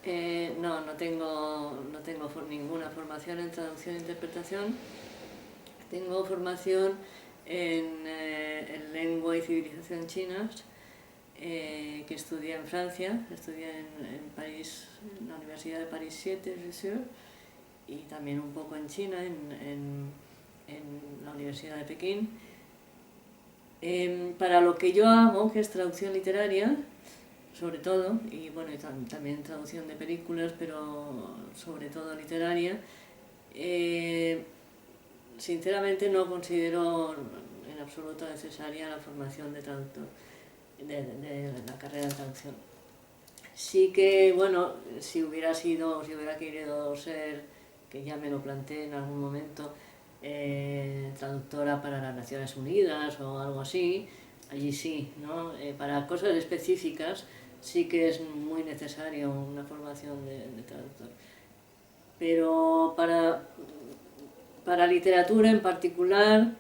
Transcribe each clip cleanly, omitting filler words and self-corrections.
No tengo ninguna formación en traducción e interpretación. Tengo formación en lengua y civilización chinas, que estudié en Francia, estudié en París, en la Universidad de París 7, y también un poco en China, en la Universidad de Pekín. Para lo que yo hago, que es traducción literaria, sobre todo, y bueno, también traducción de películas, pero sobre todo literaria, sinceramente no considero en absoluto necesaria la formación de traductor, de la carrera de traducción. Sí que, bueno, si hubiera querido ser, que ya me lo planteé en algún momento, traductora para las Naciones Unidas o algo así, allí sí, ¿no? Para cosas específicas sí que es muy necesario una formación de traductor. Pero para literatura en particular,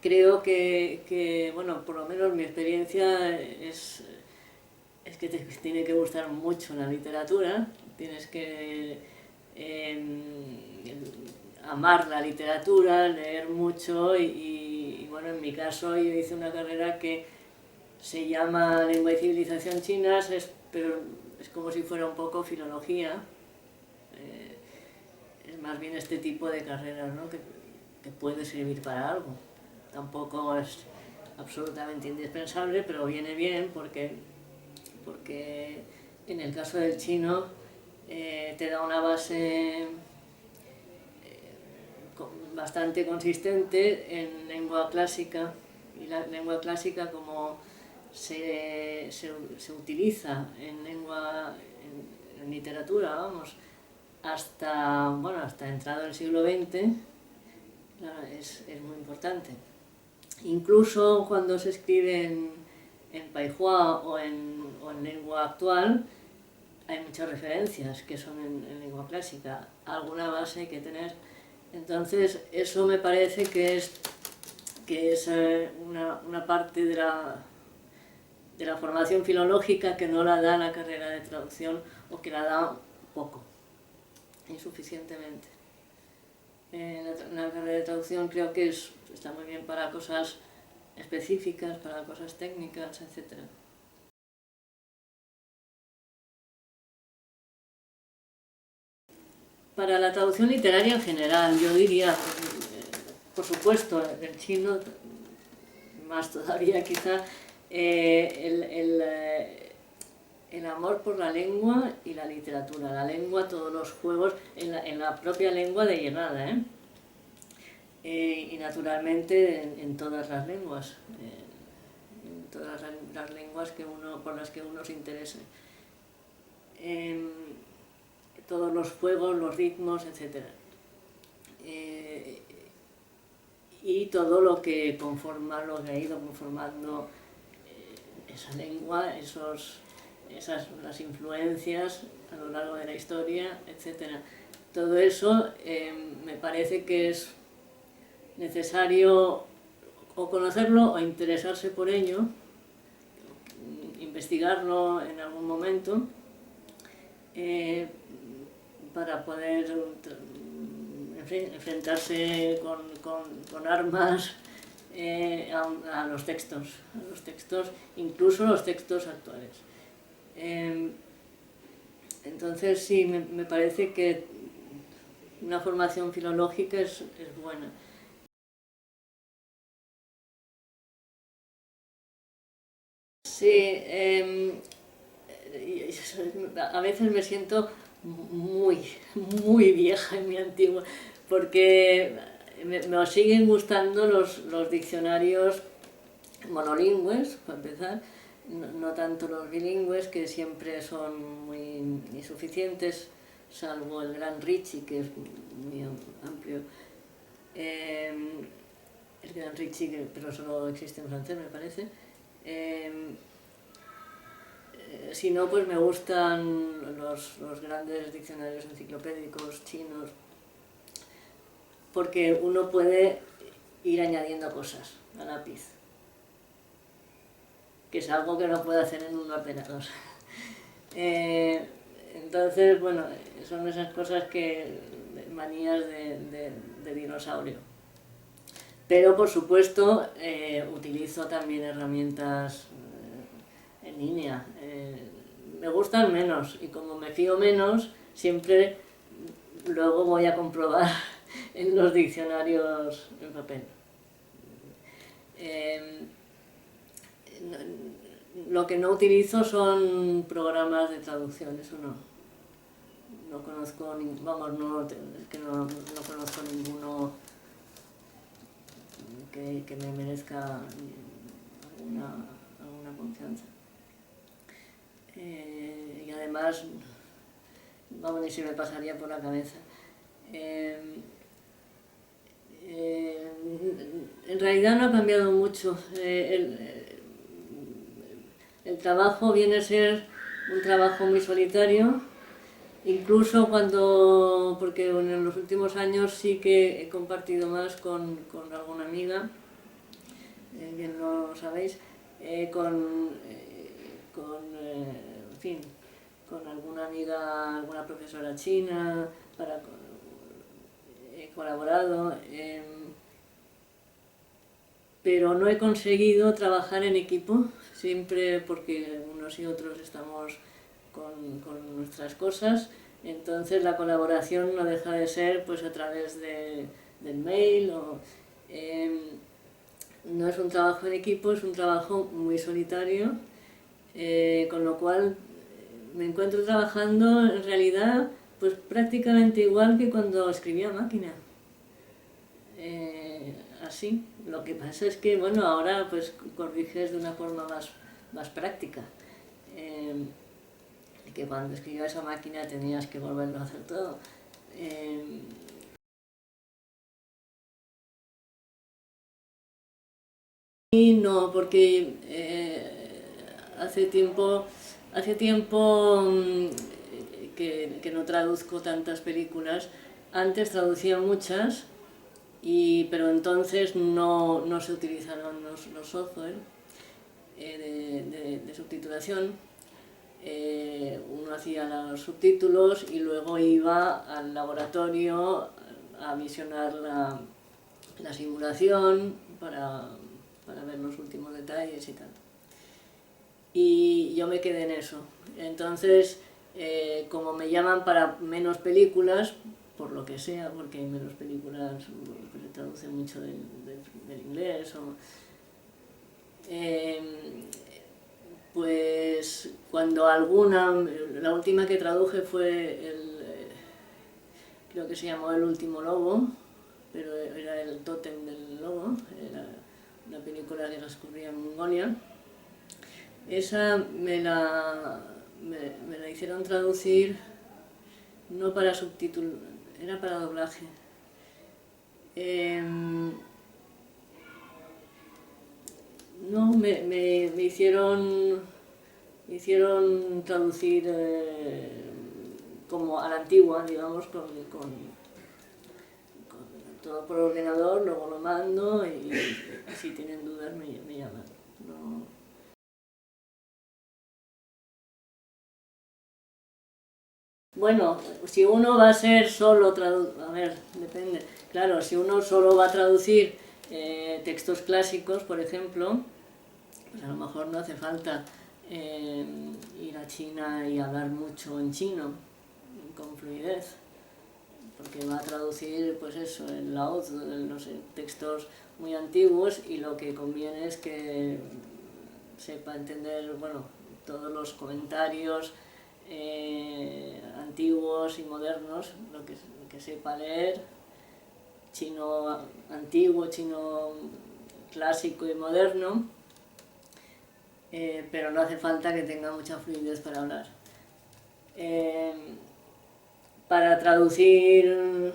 creo que, bueno, por lo menos mi experiencia es que te tiene que gustar mucho la literatura, tienes que amar la literatura, leer mucho y bueno, en mi caso yo hice una carrera que se llama Lengua y Civilización Chinas, pero es como si fuera un poco filología, es más bien este tipo de carreras, ¿no? que puede servir para algo. Tampoco es absolutamente indispensable, pero viene bien porque en el caso del chino te da una base bastante consistente en lengua clásica, y la lengua clásica, como se utiliza en literatura, vamos, hasta entrado el siglo XX, es muy importante. Incluso cuando se escribe en Paihua o en lengua actual, hay muchas referencias que son en lengua clásica, alguna base hay que tener. Entonces eso me parece que es una parte de la formación filológica que no la da la carrera de traducción, o que la da poco, insuficientemente. La carrera de traducción creo que está muy bien para cosas específicas, para cosas técnicas, etc. Para la traducción literaria en general, yo diría, por supuesto, el chino, más todavía quizá, el amor por la lengua y la literatura. La lengua, todos los juegos, en la propia lengua de llegada, y naturalmente en todas las lenguas, en todas las lenguas por las que uno se interese. Todos los juegos, los ritmos, etc. Y todo lo que ha ido conformando esa lengua, las influencias a lo largo de la historia, etc. Todo eso me parece que es necesario o conocerlo o interesarse por ello, investigarlo en algún momento, para poder enfrentarse con armas a los textos, incluso los textos actuales. Entonces sí, me parece que una formación filológica es buena. Sí, a veces me siento muy, muy vieja y muy antigua, porque me siguen gustando los diccionarios monolingües, para empezar, no tanto los bilingües, que siempre son muy insuficientes, salvo el Gran Ricci, que es muy amplio. El Gran Ricci, pero solo existe en francés, me parece. Si no, pues me gustan los grandes diccionarios enciclopédicos chinos, porque uno puede ir añadiendo cosas a lápiz, que es algo que no puede hacer en un ordenador. Entonces, bueno, son esas cosas manías de dinosaurio. Pero, por supuesto, utilizo también herramientas en línea. Me gustan menos y como me fío menos, siempre luego voy a comprobar en los diccionarios en papel. Lo que no utilizo son programas de traducción, eso no. No conozco, es que no conozco ninguno que me merezca alguna confianza. Y además, vamos, ni se me pasaría por la cabeza. En realidad no ha cambiado mucho. El trabajo viene a ser un trabajo muy solitario, incluso porque en los últimos años sí que he compartido más con alguna amiga, bien lo sabéis, en fin, con alguna amiga, alguna profesora china, he colaborado, pero no he conseguido trabajar en equipo, siempre porque unos y otros estamos con nuestras cosas, entonces la colaboración no deja de ser pues a través del mail. No es un trabajo en equipo, es un trabajo muy solitario, con lo cual me encuentro trabajando en realidad pues prácticamente igual que cuando escribía a máquina. Así. Lo que pasa es que, bueno, ahora pues corriges de una forma más práctica. Que cuando escribías a máquina tenías que volverlo a hacer todo. Y no, porque hace tiempo que no traduzco tantas películas. Antes traducía muchas, pero entonces no se utilizaron los software de subtitulación. Uno hacía los subtítulos y luego iba al laboratorio a visionar la simulación para ver los últimos detalles y tal. Y yo me quedé en eso. Entonces, como me llaman para menos películas, por lo que sea, porque hay menos películas que se traducen mucho del inglés, pues cuando la última que traduje fue creo que se llamó El último lobo, pero era el tótem del lobo, era una película que transcurría en Mongolia. Esa me la hicieron traducir, no para subtítulos, era para doblaje. No, me hicieron traducir como a la antigua, digamos, con todo por ordenador, luego lo mando y si tienen dudas me llaman. No. Bueno, si uno va a ser solo a ver, depende. Claro, si uno solo va a traducir textos clásicos, por ejemplo, pues a lo mejor no hace falta ir a China y hablar mucho en chino con fluidez, porque va a traducir, pues eso, el laozi, no sé, textos muy antiguos, y lo que conviene es que sepa entender, bueno, todos los comentarios antiguos y modernos, lo que sepa leer, chino antiguo, chino clásico y moderno, pero no hace falta que tenga mucha fluidez para hablar. Para traducir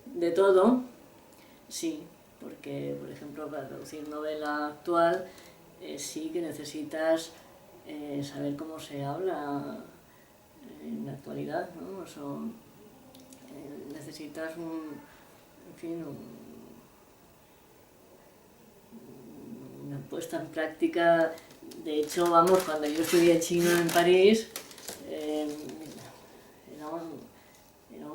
de todo, sí, porque, por ejemplo, para traducir novela actual, sí que necesitas saber cómo se habla en la actualidad, ¿no? Necesitas una puesta en práctica. De hecho, vamos, cuando yo estudié chino en París,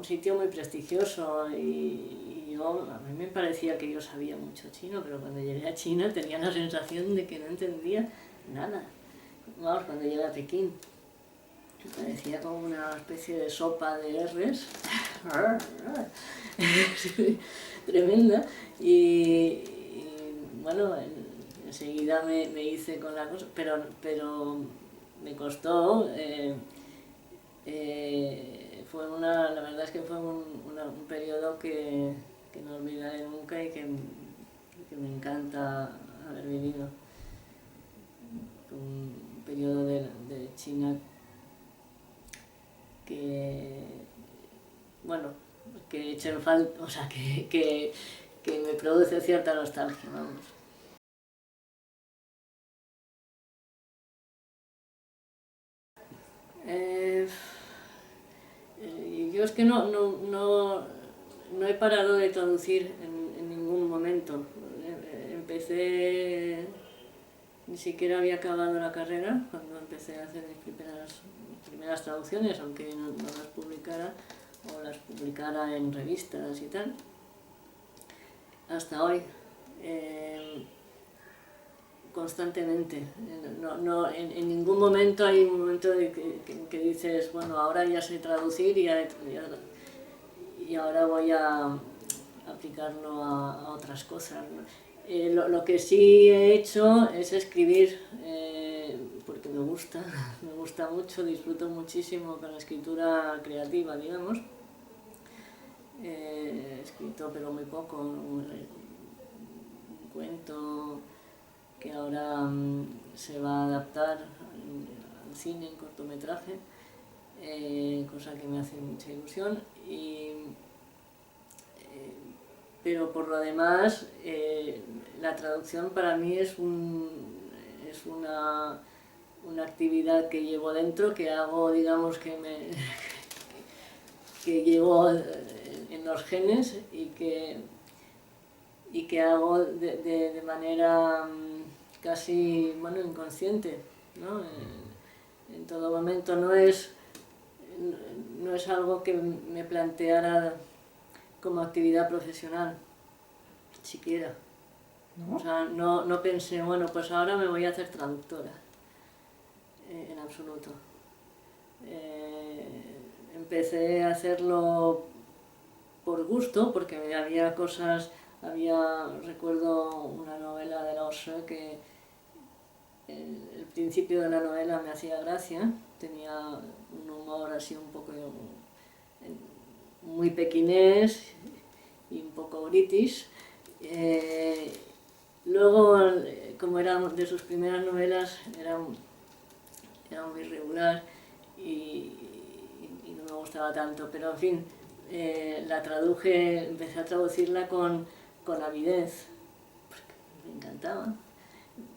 un sitio muy prestigioso y yo, a mí me parecía que yo sabía mucho chino, pero cuando llegué a China tenía la sensación de que no entendía nada. Vamos, cuando llegué a Pekín, me parecía como una especie de sopa de R's, tremenda, y bueno, enseguida me hice con la cosa, pero me costó. La verdad es que fue un periodo que no olvidaré nunca y que me encanta haber vivido. Un periodo de China que, bueno, que eché en falta, o sea, que me produce cierta nostalgia, vamos. Eh, yo es que no he parado de traducir en ningún momento. Empecé, ni siquiera había acabado la carrera cuando empecé a hacer mis primeras traducciones, aunque no las publicara, o las publicara en revistas y tal, hasta hoy. Eh, Constantemente. En ningún momento hay un momento de que dices, bueno, ahora ya sé traducir y ahora voy a aplicarlo a otras cosas, ¿no? Lo que sí he hecho es escribir, porque me gusta mucho, disfruto muchísimo con la escritura creativa, digamos. He escrito, pero muy poco, un cuento que ahora se va a adaptar al cine en cortometraje, cosa que me hace mucha ilusión. Pero por lo demás, la traducción para mí es una actividad que llevo dentro, que hago, digamos, que llevo en los genes y que hago de manera casi, bueno, inconsciente, ¿no? En todo momento no es algo que me planteara como actividad profesional, siquiera. ¿No? O sea, no pensé, bueno, pues ahora me voy a hacer traductora, en absoluto. Empecé a hacerlo por gusto, porque recuerdo una novela de Laosse que el principio de la novela me hacía gracia, tenía un humor así un poco muy pequinés y un poco british. Luego, como era de sus primeras novelas, era muy regular y no me gustaba tanto, pero en fin, empecé a traducirla con avidez, porque me encantaba.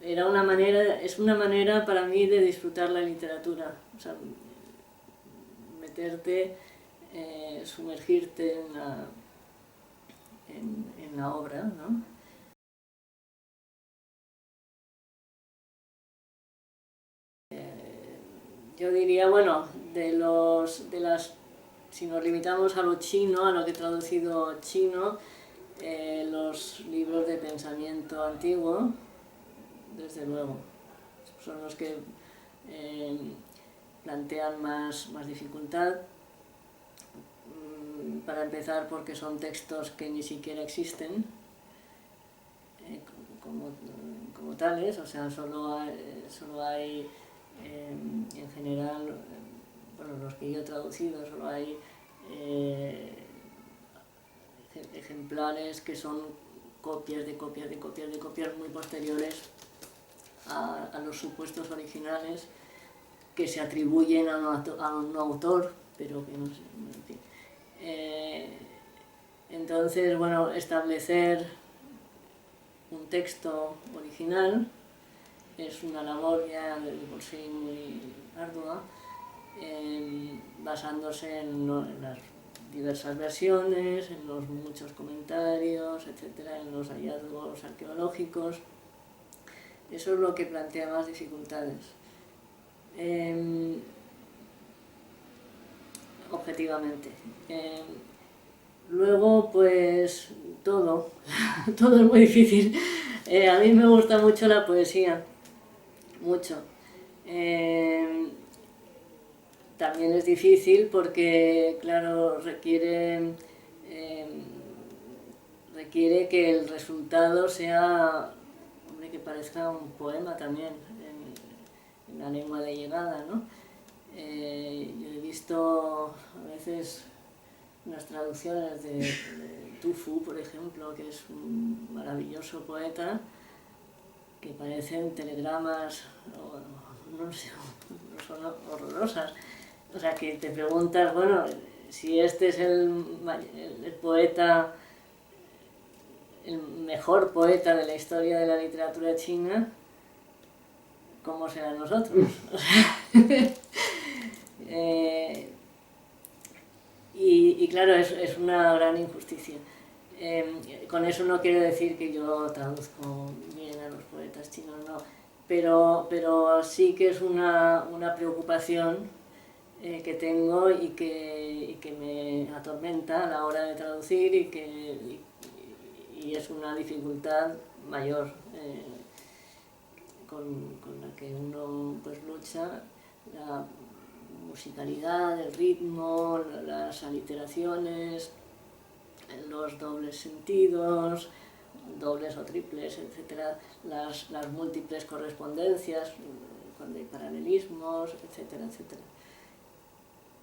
Es una manera para mí de disfrutar la literatura, o sea, meterte, sumergirte en la obra, ¿no? Yo diría, bueno, si nos limitamos a lo chino, a lo que he traducido chino, los libros de pensamiento antiguo, desde luego, son los que plantean más dificultad. Para empezar, porque son textos que ni siquiera existen como tales, o sea, solo hay en general, bueno, los que yo he traducido, solo hay ejemplares que son copias de copias de copias de copias muy posteriores a los supuestos originales, que se atribuyen a un autor, pero que no sé, en fin. Entonces, bueno, establecer un texto original es una labor ya de por sí muy ardua, basándose en las diversas versiones, en los muchos comentarios, etcétera, en los hallazgos arqueológicos. Eso es lo que plantea más dificultades. objetivamente. Luego, pues, todo, todo es muy difícil. A mí me gusta mucho la poesía, mucho. También es difícil porque, claro, requiere que el resultado sea, hombre, que parezca un poema también, en la lengua de llegada, ¿no? Yo he visto a veces unas traducciones de Tu Fu, por ejemplo, que es un maravilloso poeta, que parecen telegramas, no sé, son horrorosas. O sea, que te preguntas, bueno, si este es el poeta, el mejor poeta de la historia de la literatura china, ¿cómo serán nosotros? Y claro, es una gran injusticia. Con eso no quiero decir que yo traduzco bien a los poetas chinos, no, pero sí que es una preocupación que tengo y que me atormenta a la hora de traducir y es una dificultad mayor con la que uno pues lucha, la musicalidad, el ritmo, las aliteraciones, los dobles sentidos, dobles o triples, etcétera, las múltiples correspondencias, cuando hay paralelismos, etcétera, etcétera.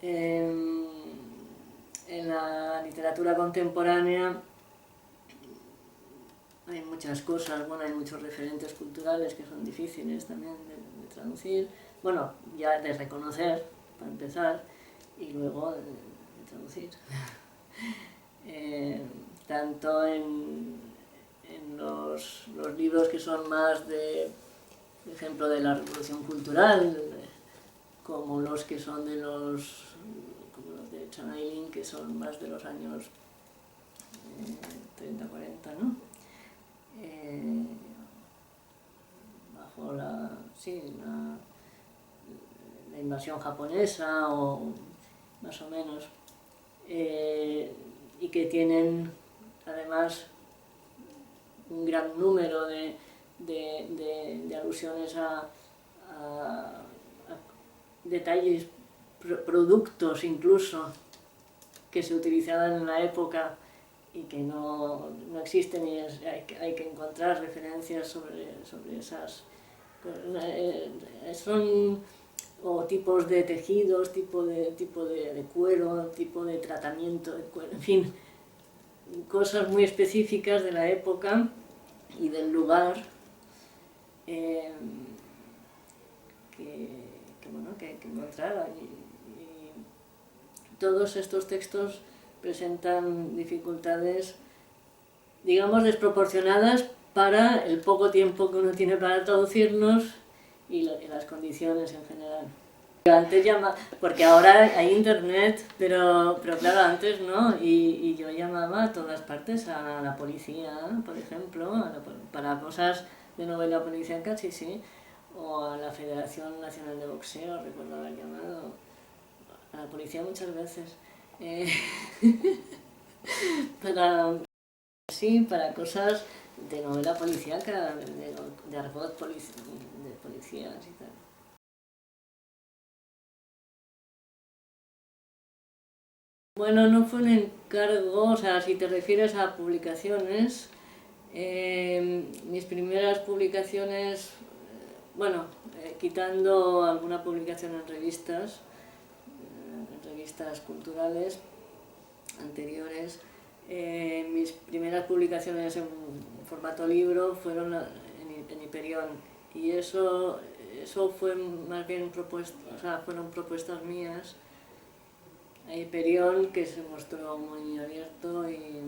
En la literatura contemporánea hay muchas cosas, bueno, hay muchos referentes culturales que son difíciles también de traducir, bueno, ya de reconocer, para empezar, y luego de traducir. Tanto en los libros que son más de, por ejemplo, de la revolución cultural, como los que son como los de Chan Ai-lin, que son más de los años 30, 40, ¿no? Bajo la invasión japonesa, o más o menos, y que tienen además un gran número de alusiones a detalles, productos incluso, que se utilizaban en la época y que no existen, y hay que encontrar referencias sobre esas. Son o tipos de tejidos, tipo de cuero, tipo de tratamiento de cuero, en fin, cosas muy específicas de la época y del lugar que hay que encontrar. Y todos estos textos presentan dificultades, digamos, desproporcionadas para el poco tiempo que uno tiene para traducirlos y las condiciones en general. Antes porque ahora hay internet, pero claro, antes no, y yo llamaba a todas partes, a la policía, por ejemplo, para cosas de novela policíaca, sí, o a la Federación Nacional de Boxeo, recuerdo haber llamado a la policía muchas veces, para cosas de novela policíaca, de argot de policías y tal. Bueno, no fue un encargo, o sea, si te refieres a publicaciones, mis primeras publicaciones, bueno, quitando alguna publicación en revistas culturales anteriores, mis primeras publicaciones en formato libro fueron en Hiperión, y eso fue más bien fueron propuestas mías. Hiperión, que se mostró muy abierto y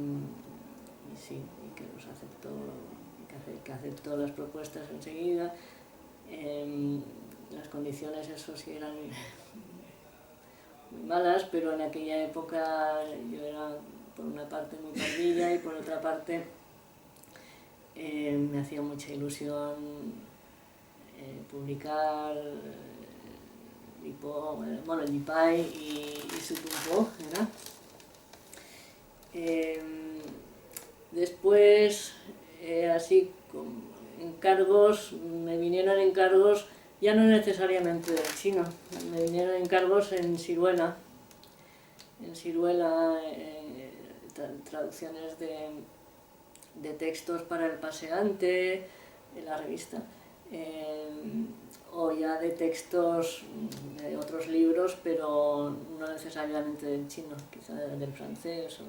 sí, y que los aceptó, que aceptó las propuestas enseguida. Las condiciones, eso sí, eran muy malas, pero en aquella época yo era, por una parte, muy pardilla, y por otra parte me hacía mucha ilusión publicar bueno, Lipai y Supunpo, ¿verdad? Después, así, encargos, me vinieron encargos, ya no necesariamente del chino, me vinieron encargos en Siruela, traducciones de textos para El Paseante, de la revista, o ya de textos de otros libros, pero no necesariamente del chino, quizá del francés.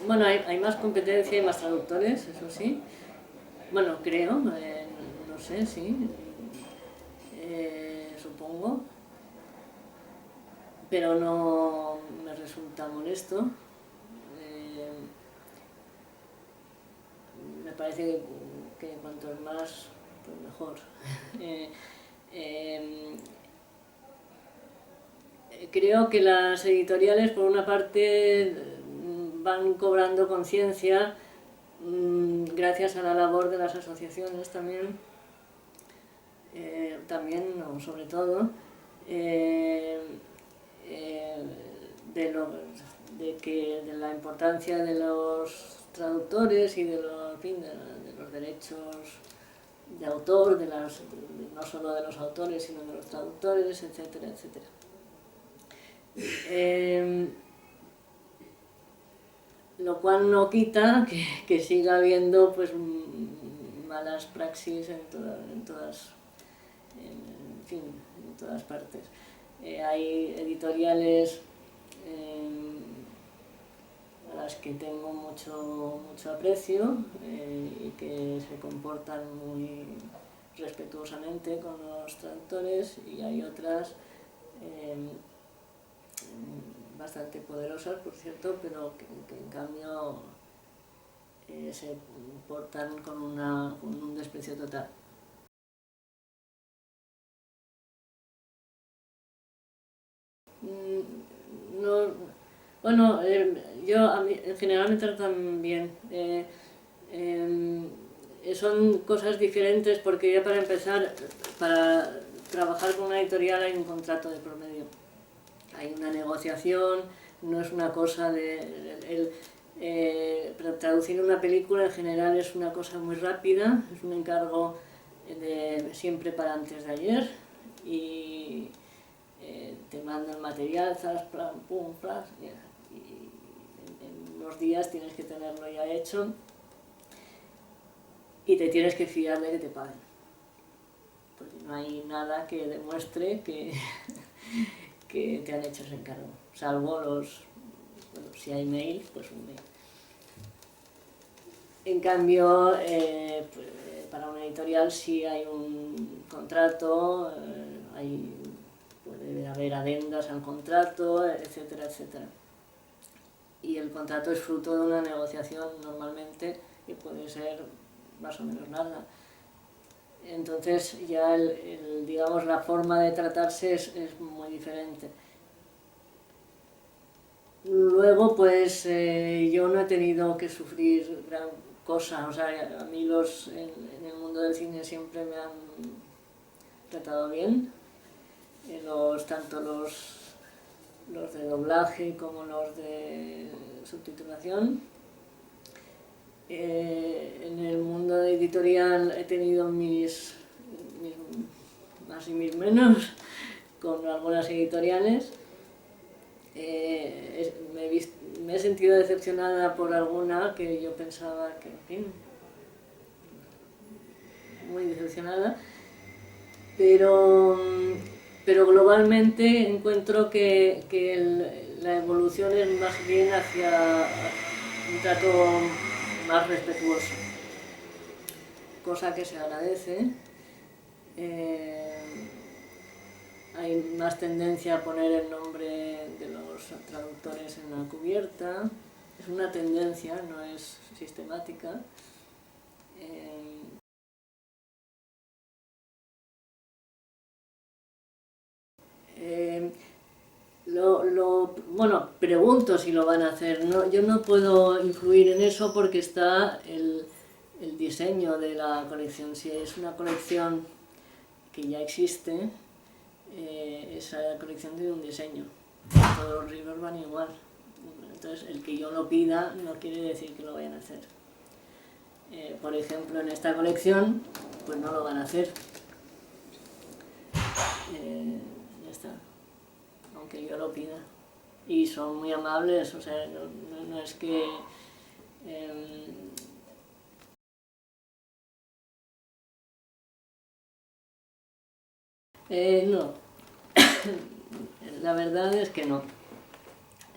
Bueno, hay más competencia y más traductores, eso sí. Bueno, creo, no sé, sí, supongo, pero no me resulta molesto. Me parece que cuantos más, pues mejor. Creo que las editoriales, por una parte, van cobrando conciencia gracias a la labor de las asociaciones también, o sobre todo, de la importancia de los traductores y de los derechos de autor, no solo de los autores, sino de los traductores, etcétera, etcétera. Lo cual no quita que siga habiendo pues malas praxis en todas partes. Hay editoriales a las que tengo mucho aprecio y que se comportan muy respetuosamente con los traductores, y hay otras bastante poderosas, por cierto, pero que en cambio se portan con un desprecio total. No, bueno, a mí en general me tratan bien. Son cosas diferentes porque ya para empezar, para trabajar con una editorial hay un contrato de por medio. Hay una negociación, no es una cosa traducir una película en general es una cosa muy rápida, es un encargo siempre para antes de ayer, y te manda el material, pum, y en unos días tienes que tenerlo ya hecho y te tienes que fiar de que te paguen, porque no hay nada que demuestre que te han hecho ese encargo, salvo si hay mail, pues un mail. En cambio, para una editorial sí hay un contrato, puede haber adendas al contrato, etcétera, etcétera. Y el contrato es fruto de una negociación normalmente, que puede ser más o menos larga. Entonces ya digamos, la forma de tratarse es muy diferente. Luego, pues yo no he tenido que sufrir gran cosa, o sea, a mí en el mundo del cine siempre me han tratado bien, tanto los de doblaje como los de subtitulación. En el mundo editorial he tenido mis más y mis menos con algunas editoriales. Me he sentido decepcionada por alguna que yo pensaba que, en fin, muy decepcionada, pero globalmente encuentro que la evolución es más bien hacia un trato más respetuoso, cosa que se agradece. Hay más tendencia a poner el nombre de los traductores en la cubierta. Es una tendencia, no es sistemática. Bueno, pregunto si lo van a hacer. Yo no puedo influir en eso porque está el diseño de la colección. Si es una colección que ya existe, esa colección tiene un diseño. Todos los libros van igual. Entonces, el que yo lo pida no quiere decir que lo vayan a hacer. Por ejemplo, en esta colección, pues no lo van a hacer. Ya está. Aunque yo lo pida. Y son muy amables, o sea, no es que... no, la verdad es que no.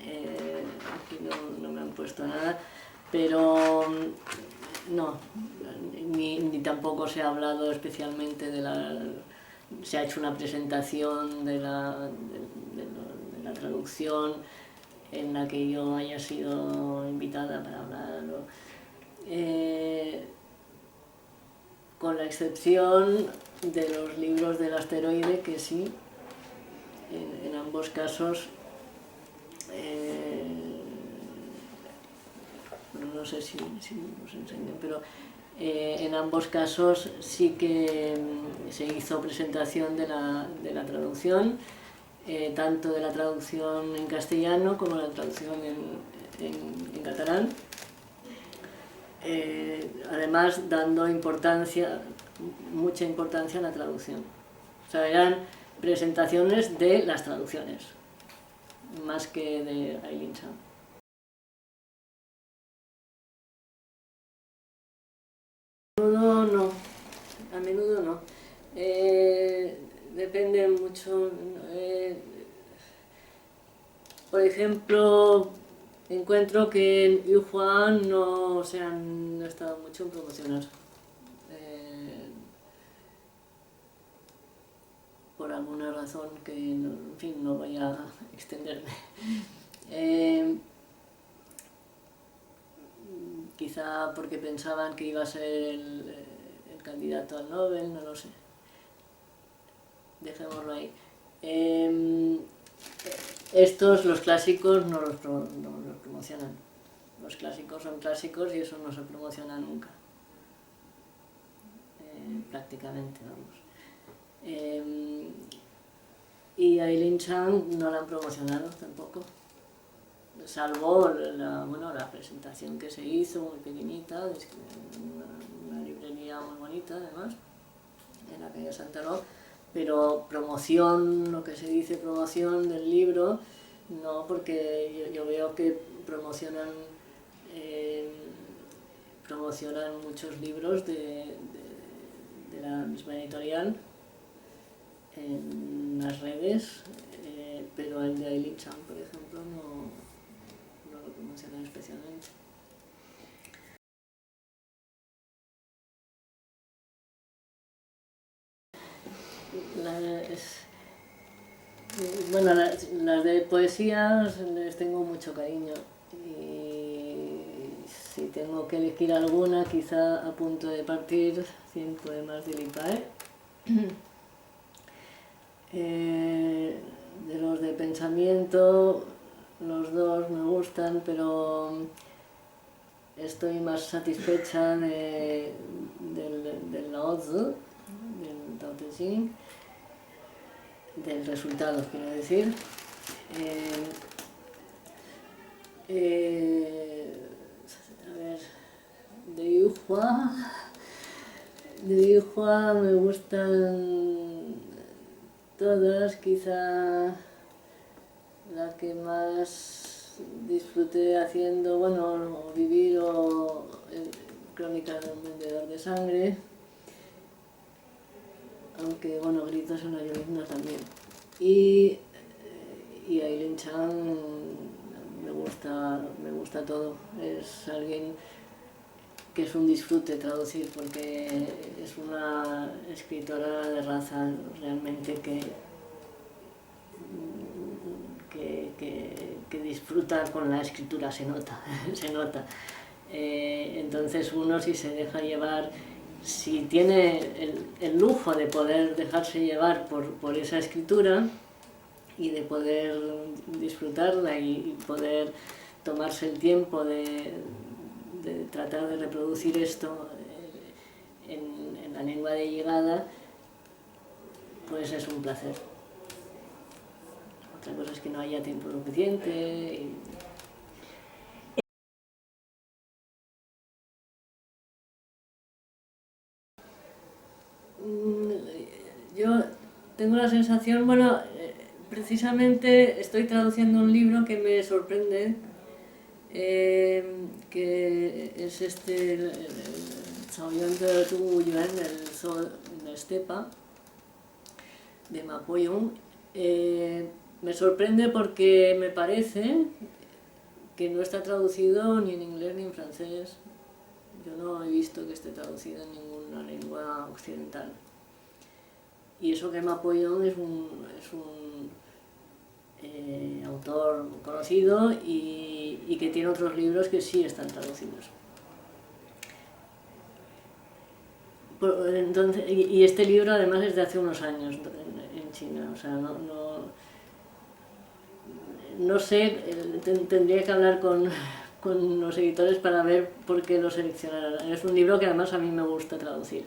Aquí no me han puesto nada, pero no, ni tampoco se ha hablado especialmente de la... Se ha hecho una presentación de la traducción en la que yo haya sido invitada para hablar. Con la excepción de los libros del asteroide, que sí, en ambos casos, no sé si os enseño, pero en ambos casos sí que se hizo presentación de la traducción, tanto de la traducción en castellano como la traducción en catalán. Además dando mucha importancia a la traducción. O sea, eran presentaciones de las traducciones, más que de Eileen Chang. A menudo no. Depende mucho. Por ejemplo, encuentro que en Yuhua no se han estado mucho en promocionar. Por alguna razón que, en fin, no voy a extenderme. Quizá porque pensaban que iba a ser el candidato al Nobel, no lo sé. Dejémoslo ahí. Estos, los clásicos, no los promocionan. Los clásicos son clásicos y eso no se promociona nunca. Prácticamente, vamos. Y a Eileen Chang no la han promocionado tampoco. Salvo la presentación que se hizo, muy pequeñita, una librería muy bonita además, en la calle Santaró, pero promoción, lo que se dice promoción del libro, no, porque yo veo que promocionan muchos libros de la misma editorial en las redes, pero el de Eileen Chang, por ejemplo, no lo promocionan especialmente. Bueno, las de poesías les tengo mucho cariño y si tengo que elegir alguna, quizá A punto de partir, 100 poemas de Lipae. De los de pensamiento, los dos me gustan, pero estoy más satisfecha del Lao Tzu, del Tao Te Ching, del resultado, quiero decir. A ver, de Yuhua me gustan todas, quizá la que más disfruté haciendo, bueno, Vivir o Crónica de un vendedor de sangre, aunque, bueno, Gritos en una llovizna también. Y Eileen Chang me gusta todo, es alguien que es un disfrute traducir porque es una escritora de raza realmente que disfruta con la escritura, se nota, se nota. Entonces uno, si se deja llevar, si tiene el lujo de poder dejarse llevar por esa escritura y de poder disfrutarla y poder tomarse el tiempo de tratar de reproducir esto la lengua de llegada, pues es un placer. Otra cosa es que no haya tiempo suficiente. Yo tengo la sensación, bueno, precisamente estoy traduciendo un libro que me sorprende, que es el Zhaoyuan de Tu Yuan, el Zoo en la Estepa, de Ma Po-yung. Me sorprende porque me parece que no está traducido ni en inglés ni en francés. Yo no he visto que esté traducido en ninguna lengua occidental. Y eso que Ma Po-yung es un autor conocido y que tiene otros libros que sí están traducidos. Entonces, y este libro además es de hace unos años en China, o sea, no sé, tendría que hablar con los editores para ver por qué lo seleccionaron. Es un libro que además a mí me gusta traducir,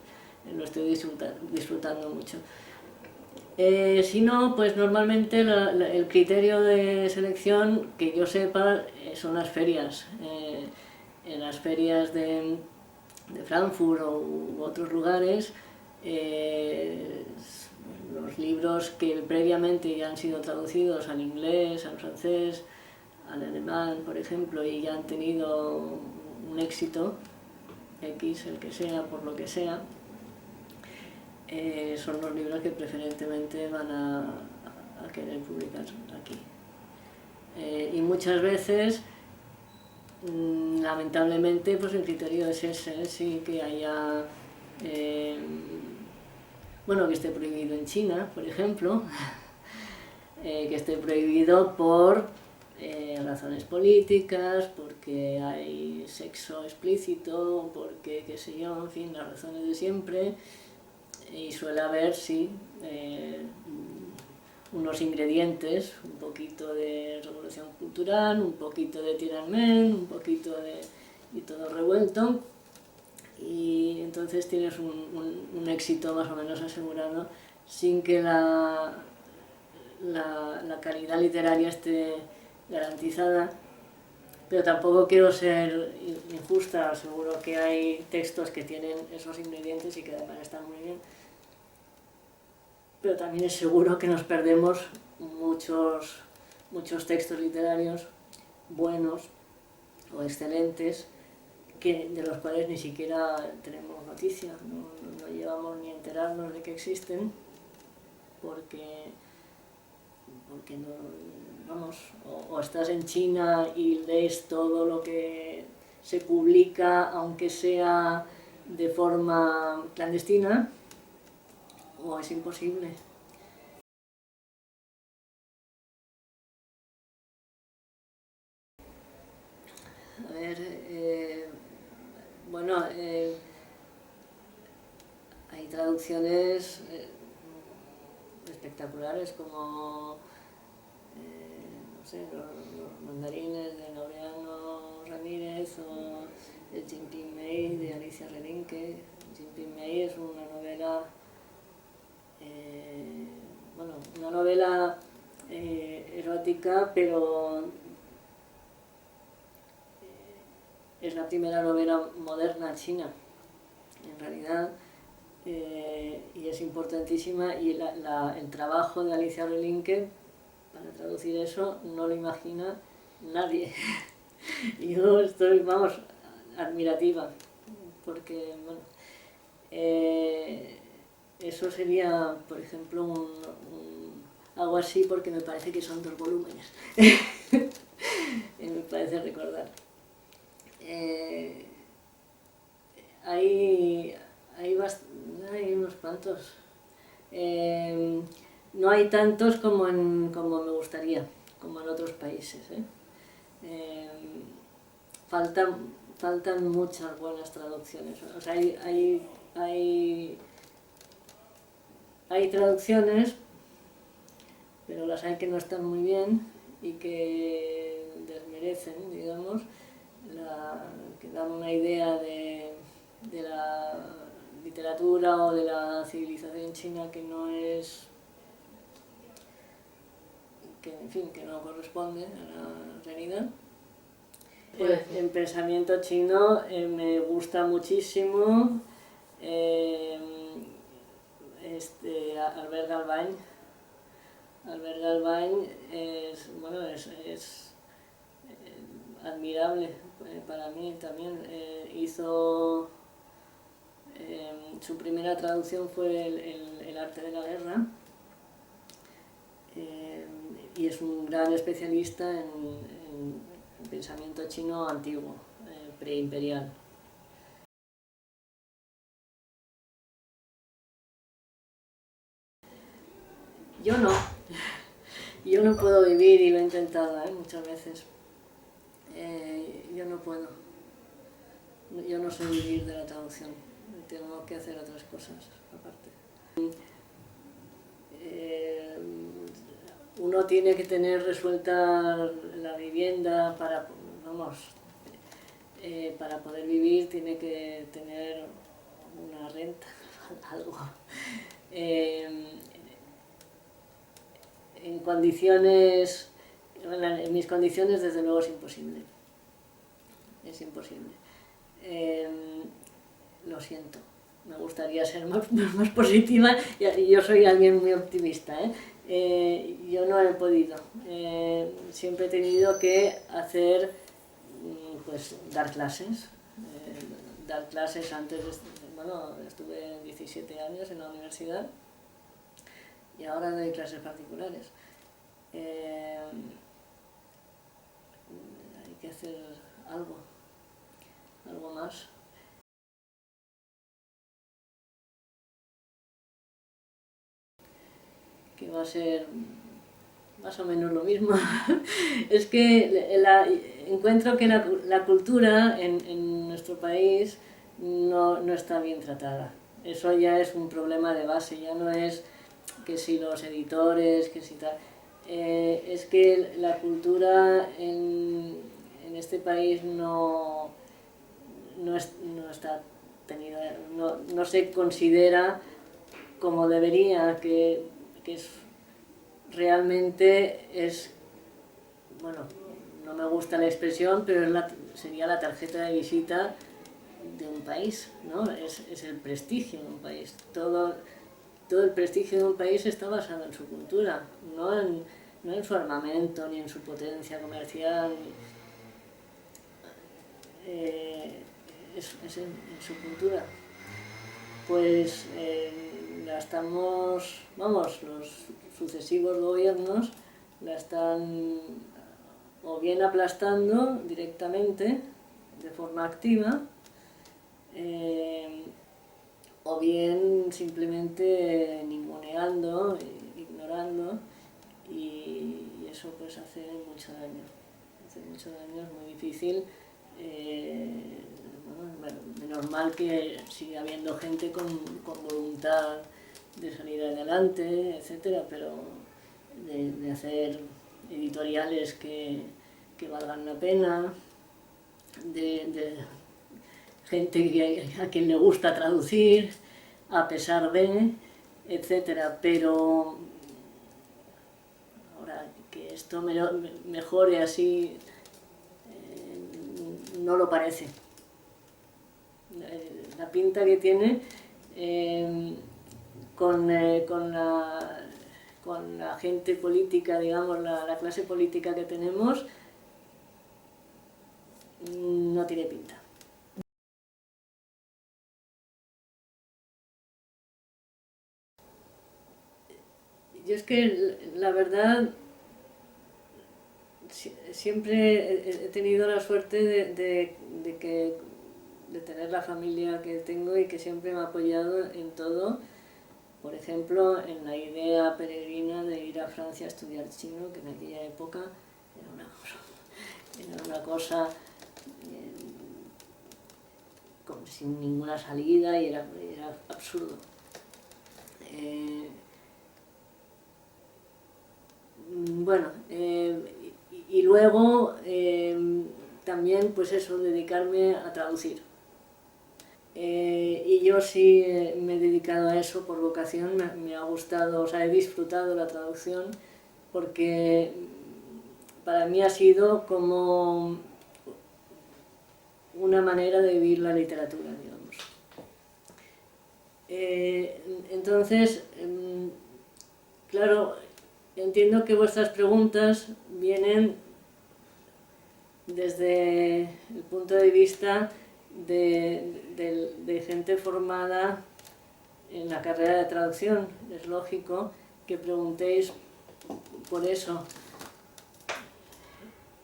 lo estoy disfrutando mucho. Si no, pues normalmente el criterio de selección, que yo sepa, son las ferias. En las ferias de Frankfurt u otros lugares, los libros que previamente ya han sido traducidos al inglés, al francés, al alemán, por ejemplo, y ya han tenido un éxito, X, el que sea, por lo que sea, son los libros que preferentemente van a querer publicar aquí. Y muchas veces, lamentablemente, pues el criterio es ese, sí, que haya, bueno, que esté prohibido en China, por ejemplo, que esté prohibido por razones políticas, porque hay sexo explícito, porque, qué sé yo, en fin, las razones de siempre. Y suele haber, sí, unos ingredientes, un poquito de revolución cultural, un poquito de Tiananmen, un poquito de... y todo revuelto, y entonces tienes un éxito más o menos asegurado sin que la calidad literaria esté garantizada. Pero tampoco quiero ser injusta, seguro que hay textos que tienen esos ingredientes y que además están muy bien. Pero también es seguro que nos perdemos muchos textos literarios buenos o excelentes de los cuales ni siquiera tenemos noticia, no llevamos ni a enterarnos de que existen porque no, vamos, o estás en China y lees todo lo que se publica, aunque sea de forma clandestina, o es imposible. A ver, bueno, hay traducciones espectaculares como, no sé, los mandarines de Laureano Ramírez o el Jinping Mei de Alicia Relinque. Jinping Mei es una novela, bueno, una novela erótica, pero es la primera novela moderna china, en realidad, y es importantísima, y el trabajo de Alicia Relinque para traducir eso no lo imagina nadie. Yo estoy, vamos, admirativa, porque, bueno, eso sería, por ejemplo, algo así, porque me parece que son 2 volúmenes, me parece recordar. Hay unos cuantos. No hay tantos como me gustaría, como en otros países. Faltan muchas buenas traducciones. O sea, hay traducciones, pero las hay que no están muy bien y que desmerecen, digamos, que dan una idea de la literatura o de la civilización china que no es, que en fin, que no corresponde a la realidad. El pensamiento chino me gusta muchísimo. Albert Galván. Albert Galván es, bueno, es admirable para mí también. Hizo su primera traducción fue el arte de la guerra, y es un gran especialista en pensamiento chino antiguo, preimperial. Yo no. Yo no puedo vivir, y lo he intentado muchas veces. Yo no puedo. Yo no sé vivir de la traducción. Tengo que hacer otras cosas aparte. Uno tiene que tener resuelta la vivienda para, vamos, para poder vivir tiene que tener una renta, algo. En condiciones, en mis condiciones desde luego es imposible. Es imposible. Lo siento. Me gustaría ser más positiva, y yo soy alguien muy optimista. Yo no he podido. Siempre he tenido que hacer, pues, dar clases. Dar clases antes, bueno, estuve 17 años en la universidad y ahora doy clases particulares. Hay que hacer algo más. Que va a ser más o menos lo mismo. Es que encuentro que la cultura en nuestro país no está bien tratada. Eso ya es un problema de base, ya no es que si los editores, que si tal. Es que la cultura en este país no está tenida, no se considera como debería, que realmente es, bueno, no me gusta la expresión, pero sería la tarjeta de visita de un país, ¿no? Es el prestigio de un país. Todo el prestigio de un país está basado en su cultura, no en su armamento, ni en su potencia comercial. Es en su cultura. Pues la estamos, vamos, los sucesivos gobiernos la están o bien aplastando directamente, de forma activa, o bien simplemente ninguneando, ignorando, y eso pues hace mucho daño. Hace mucho daño, es muy difícil. Bueno, menos mal que sigue habiendo gente con voluntad de salir adelante, etcétera, pero de hacer editoriales que valgan la pena, de gente a quien le gusta traducir, a pesar de, etcétera, pero ahora que esto mejore así, no lo parece. La pinta que tiene con la gente política, digamos, la clase política que tenemos, no tiene pinta. Yo es que, la verdad, siempre he tenido la suerte de tener la familia que tengo y que siempre me ha apoyado en todo. Por ejemplo, en la idea peregrina de ir a Francia a estudiar chino, que en aquella época era una cosa sin ninguna salida, y era absurdo. Bueno, y luego también, pues eso, dedicarme a traducir. Y yo sí me he dedicado a eso por vocación, me ha gustado, o sea, he disfrutado la traducción porque para mí ha sido como una manera de vivir la literatura, digamos. Entonces, claro, entiendo que vuestras preguntas vienen desde el punto de vista de gente formada en la carrera de traducción. Es lógico que preguntéis por eso.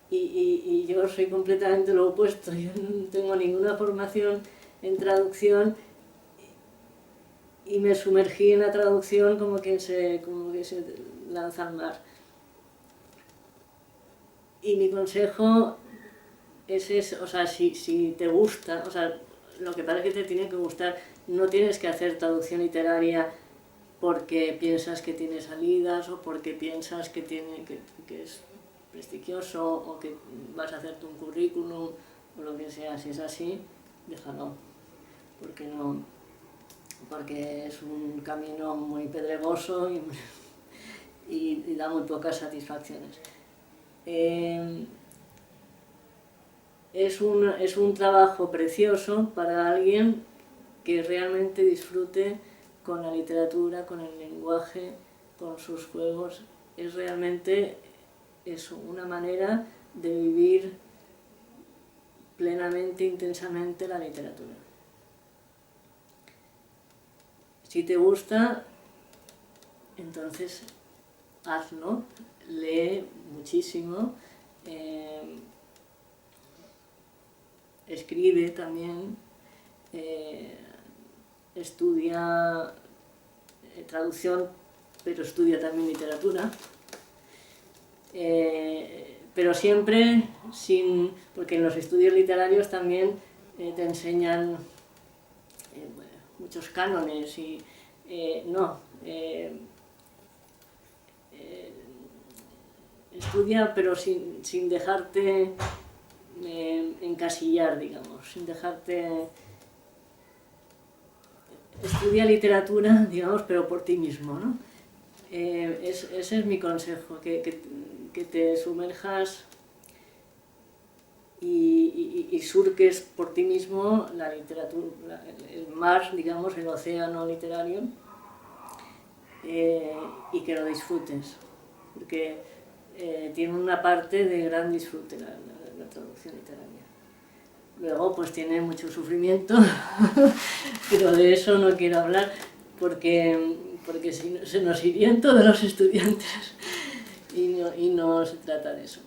Y yo soy completamente lo opuesto. Yo no tengo ninguna formación en traducción y me sumergí en la traducción como que se lanza al mar. Y mi consejo es eso, o sea, si te gusta, o sea, lo que pasa es que te tiene que gustar, no tienes que hacer traducción literaria porque piensas que tiene salidas o porque piensas que es prestigioso o que vas a hacerte un currículum o lo que sea. Si es así, déjalo, porque es un camino muy pedregoso y da muy pocas satisfacciones. Es un trabajo precioso para alguien que realmente disfrute con la literatura, con el lenguaje, con sus juegos. Es realmente eso, una manera de vivir plenamente, intensamente la literatura. Si te gusta, entonces hazlo, lee muchísimo, escribe también, estudia traducción, pero estudia también literatura. Pero siempre porque en los estudios literarios también te enseñan muchos cánones y estudia pero sin dejarte encasillar, digamos, sin dejarte... Estudia literatura, digamos, pero por ti mismo, ¿no? Ese es mi consejo, que te sumerjas y surques por ti mismo la literatura, el mar, digamos, el océano literario, y que lo disfrutes, porque tiene una parte de gran disfrute la traducción literaria. Luego pues tiene mucho sufrimiento, pero de eso no quiero hablar porque se nos irían todos los estudiantes y no se trata de eso.